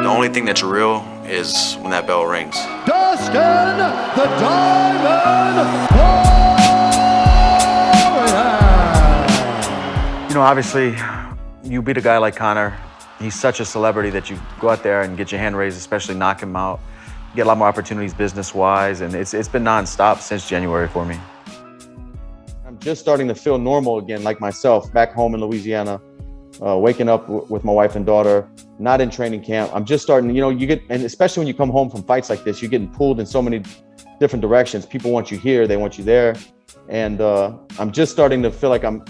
The only thing that's real is when that bell rings. Dustin the Diamond Poirier. You know, obviously, you beat a guy like Conor. He's such a celebrity that you go out there and get your hand raised, especially knock him out. You get a lot more opportunities business-wise, and it's been nonstop since January for me. I'm just starting to feel normal again, like myself, back home in Louisiana, waking up with my wife and daughter, not in training camp. I'm just starting, you know, and especially when you come home from fights like this, you're getting pulled in so many different directions. People want you here, they want you there. And I'm just starting to feel like I'm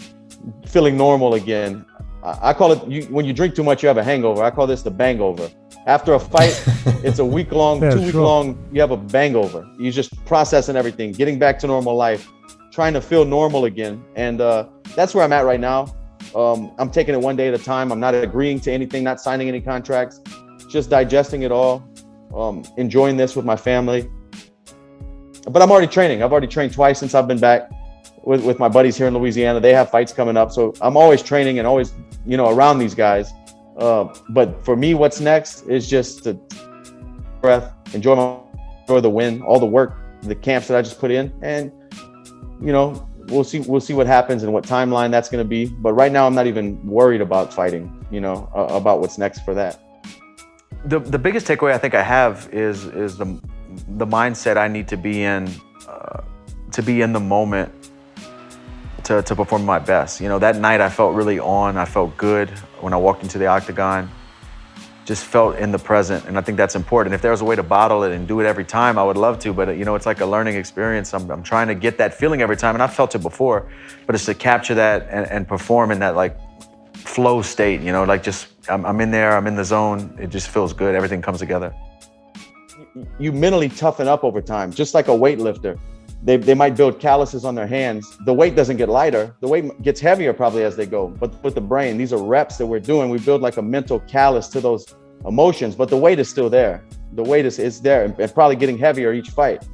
feeling normal again. I call it, when you drink too much, you have a hangover. I call this the bangover. After a fight, it's a week-long, yeah, 2 week long, you have a bangover. You're just processing everything, getting back to normal life, trying to feel normal again. And that's where I'm at right now. I'm taking it one day at a time. I'm not agreeing to anything, not signing any contracts, just digesting it all, enjoying this with my family. But I'm already training. I've already trained twice since I've been back with my buddies here in Louisiana. They have fights coming up. So I'm always training and always, you know, around these guys. But for me, what's next is just to breath, enjoy the win, all the work, the camps that I just put in. And, you know, we'll see what happens and what timeline that's going to be. But right now, I'm not even worried about fighting, you know, about what's next for that. The biggest takeaway I think I have is the mindset I need to be in the moment to perform my best. You know, that night I felt really on. I felt good when I walked into the octagon. Just felt in the present, and I think that's important. If there was a way to bottle it and do it every time, I would love to, but you know, it's like a learning experience. I'm trying to get that feeling every time, and I've felt it before, but it's to capture that and perform in that like flow state, you know, like just, I'm in there, I'm in the zone. It just feels good. Everything comes together. You mentally toughen up over time, just like a weightlifter. They might build calluses on their hands. The weight doesn't get lighter. The weight gets heavier probably as they go. But with the brain, these are reps that we're doing. We build like a mental callus to those emotions, but the weight is still there. The weight is there and probably getting heavier each fight.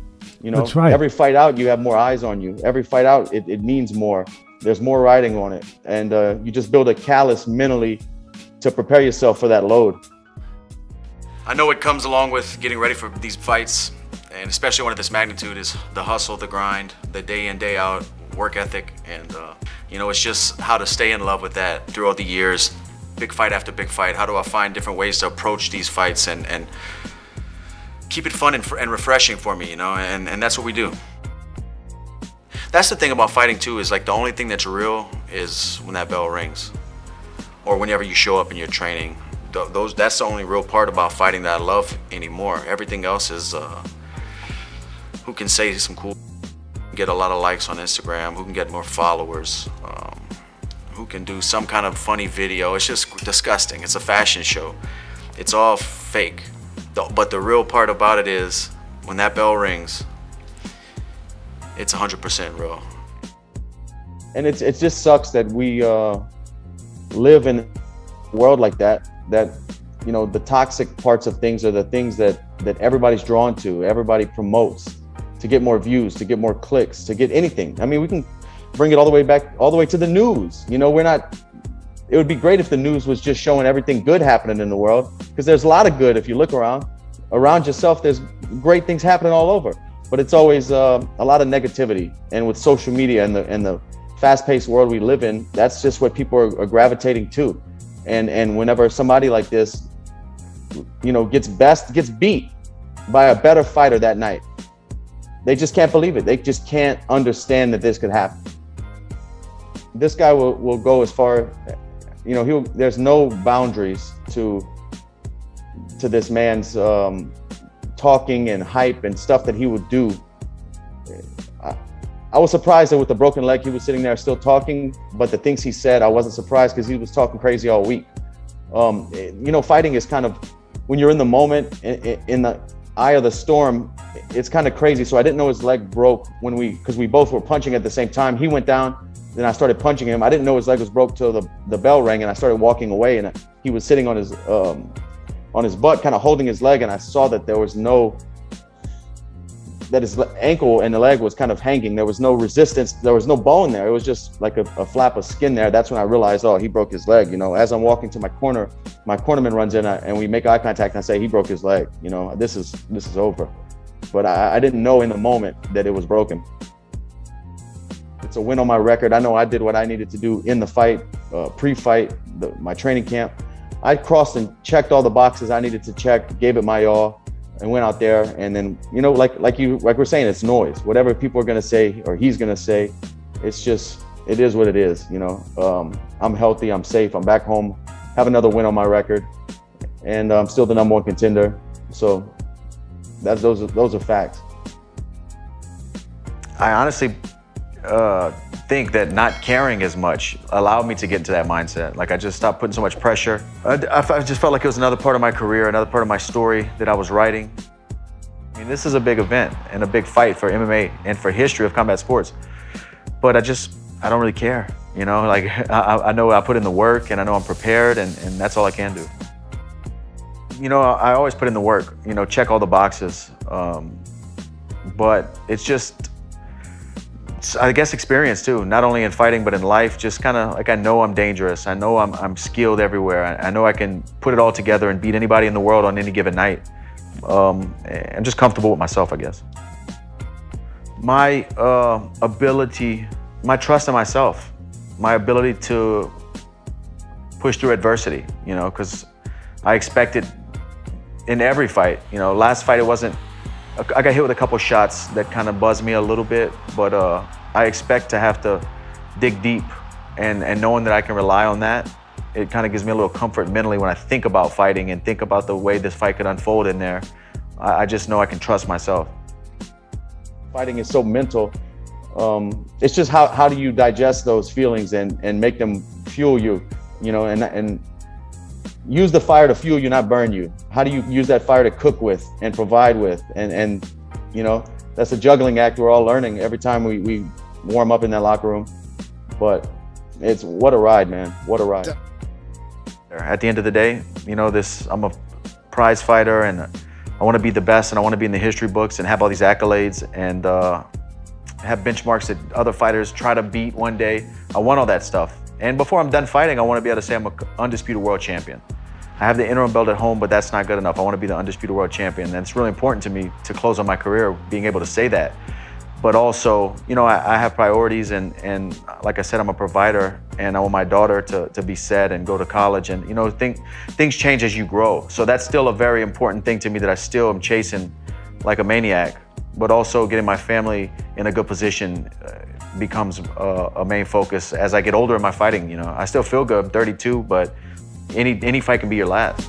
You know, That's right. Every fight out, you have more eyes on you. Every fight out, it means more. There's more riding on it. And you just build a callus mentally to prepare yourself for that load. I know it comes along with getting ready for these fights, and especially one of this magnitude, is the hustle, the grind, the day in, day out work ethic. And, you know, it's just how to stay in love with that throughout the years, big fight after big fight. How do I find different ways to approach these fights and keep it fun and refreshing for me, you know, and that's what we do. That's the thing about fighting too, is like the only thing that's real is when that bell rings, or whenever you show up in your training. That's the only real part about fighting that I love anymore. Everything else is who can say some cool, get a lot of likes on Instagram, who can get more followers, who can do some kind of funny video. It's just disgusting. It's a fashion show. It's all fake. But the real part about it is when that bell rings, it's 100% real. And it just sucks that we live in a world like that, you know, the toxic parts of things are the things that everybody's drawn to, everybody promotes to get more views, to get more clicks, to get anything. I mean, we can bring it all the way back, all the way to the news. You know, it would be great if the news was just showing everything good happening in the world, because there's a lot of good. If you look around yourself, there's great things happening all over, but it's always a lot of negativity. And with social media and the fast-paced world we live in, that's just what people are gravitating to. And whenever somebody like this, you know, gets beat by a better fighter that night, they just can't believe it. They just can't understand that this could happen. This guy will go as far, you know, there's no boundaries to this man's talking and hype and stuff that he would do. I was surprised that with the broken leg, he was sitting there still talking, but the things he said, I wasn't surprised because he was talking crazy all week. You know, fighting is kind of, when you're in the moment, in the eye of the storm, it's kind of crazy. So I didn't know his leg broke because we both were punching at the same time. He went down, then I started punching him. I didn't know his leg was broke till the bell rang, and I started walking away, and he was sitting on his butt, kind of holding his leg, and I saw that there was no that his ankle and the leg was kind of hanging. There was no resistance. There was no bone there. It was just like a flap of skin there. That's when I realized, oh, he broke his leg. You know, as I'm walking to my corner, my cornerman runs in and we make eye contact and I say, he broke his leg. You know, this is over. But I didn't know in the moment that it was broken. It's a win on my record. I know I did what I needed to do in the fight, pre-fight, my training camp. I crossed and checked all the boxes I needed to check, gave it my all, and went out there. And then, you know, like we're saying, it's noise. Whatever people are gonna say or he's gonna say, it's just, it is what it is. You know, I'm healthy, I'm safe, I'm back home, have another win on my record, and I'm still the #1 contender. So those are facts. I honestly think that not caring as much allowed me to get into that mindset. Like I just stopped putting so much pressure. I just felt like it was another part of my career, another part of my story that I was writing. I mean, this is a big event and a big fight for MMA and for history of combat sports. But I don't really care. You know, like I know I put in the work and I know I'm prepared and that's all I can do. You know, I always put in the work, you know, check all the boxes. But it's just, I guess, experience too, not only in fighting, but in life. Just kind of like, I know I'm dangerous. I know I'm skilled everywhere. I know I can put it all together and beat anybody in the world on any given night. I'm just comfortable with myself, I guess. My ability, my trust in myself, my ability to push through adversity, you know, because I expected in every fight, you know, last fight, I got hit with a couple shots that kind of buzzed me a little bit, but I expect to have to dig deep, and knowing that I can rely on that, it kind of gives me a little comfort mentally when I think about fighting and think about the way this fight could unfold in there. I just know I can trust myself. Fighting is so mental. It's just how do you digest those feelings and make them fuel you, you know, and use the fire to fuel you, not burn you. How do you use that fire to cook with and provide with? And you know, that's a juggling act we're all learning every time we warm up in that locker room. But it's, what a ride, man, what a ride. At the end of the day, you know, I'm a prize fighter and I want to be the best and I want to be in the history books and have all these accolades and have benchmarks that other fighters try to beat one day. I want all that stuff. And before I'm done fighting, I want to be able to say I'm an undisputed world champion. I have the interim belt at home, but that's not good enough. I want to be the undisputed world champion. And it's really important to me to close on my career, being able to say that. But also, you know, I have priorities and like I said, I'm a provider and I want my daughter to be set and go to college. And, you know, things change as you grow. So that's still a very important thing to me that I still am chasing like a maniac. But also getting my family in a good position becomes a main focus as I get older in my fighting. You know, I still feel good, I'm 32, but any fight can be your last.